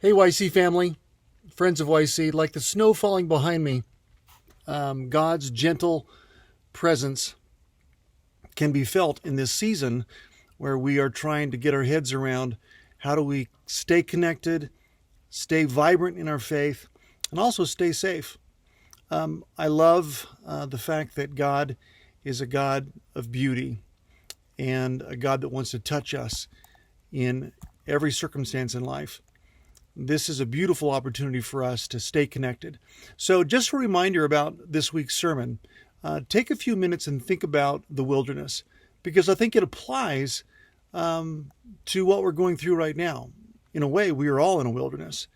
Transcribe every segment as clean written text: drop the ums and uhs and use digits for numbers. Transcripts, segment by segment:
Hey, YC family, friends of YC, like the snow falling behind me, God's gentle presence can be felt in this season where we are trying to get our heads around how do we stay connected, stay vibrant in our faith, and also stay safe. I love the fact that God is a God of beauty and a God that wants to touch us in every circumstance in life. This is a beautiful opportunity for us to stay connected. So just a reminder about this week's sermon. Take a few minutes and think about the wilderness, because I think it applies to what we're going through right now. In a way, we are all in a wilderness.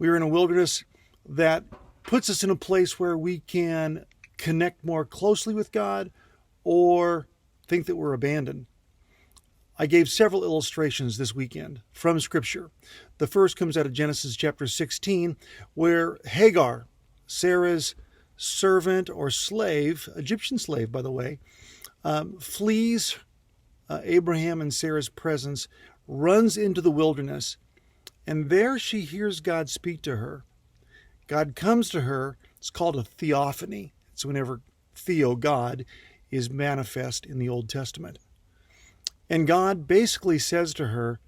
We are in a wilderness that puts us in a place where we can connect more closely with God or think that we're abandoned. I gave several illustrations this weekend from Scripture. The first comes out of Genesis chapter 16, where Hagar, Sarah's servant or slave, Egyptian slave, by the way, flees Abraham and Sarah's presence, runs into the wilderness, and there she hears God speak to her. God comes to her. It's called a theophany. It's whenever God, is manifest in the Old Testament. And God basically says to her,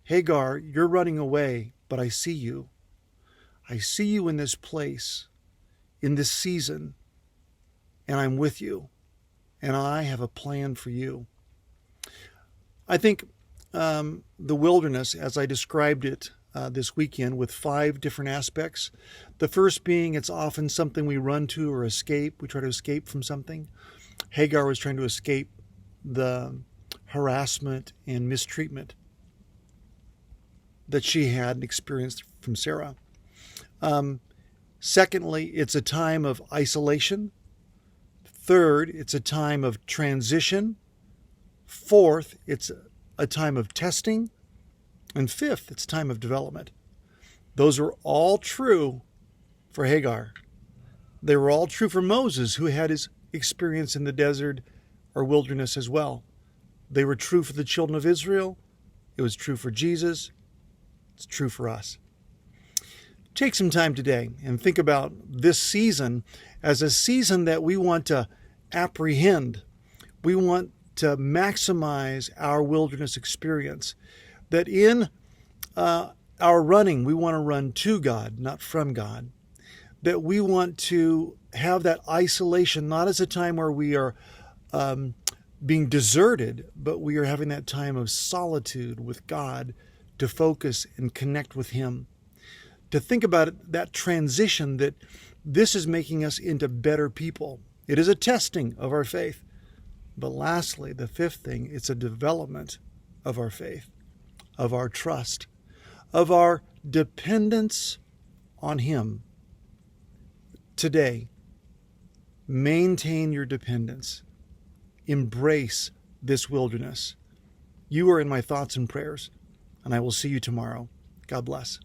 Hagar, you're running away, but I see you. I see you in this place, in this season, and I'm with you, and I have a plan for you. I think the wilderness, as I described it this weekend, with 5 different aspects. The first being it's often something we run to or escape. We try to escape from something. Hagar was trying to escape the harassment and mistreatment that she had experienced from Sarah. Secondly, it's a time of isolation. Third, it's a time of transition. Fourth, it's a time of testing. And fifth, it's time of development. Those are all true for Hagar. They were all true for Moses, who had his experience in the desert or wilderness as well. They were true for the children of Israel. It was true for Jesus. It's true for us. Take some time today and think about this season as a season that we want to apprehend. We want to maximize our wilderness experience. That in our running, we want to run to God, not from God. That we want to have that isolation, not as a time where we are being deserted, but we are having that time of solitude with God to focus and connect with Him. To think about it, that transition, that this is making us into better people. It is a testing of our faith. But lastly, the fifth thing, it's a development of our faith, of our trust, of our dependence on Him. Today, maintain your dependence. Embrace this wilderness. You are in my thoughts and prayers, and I will see you tomorrow. God bless.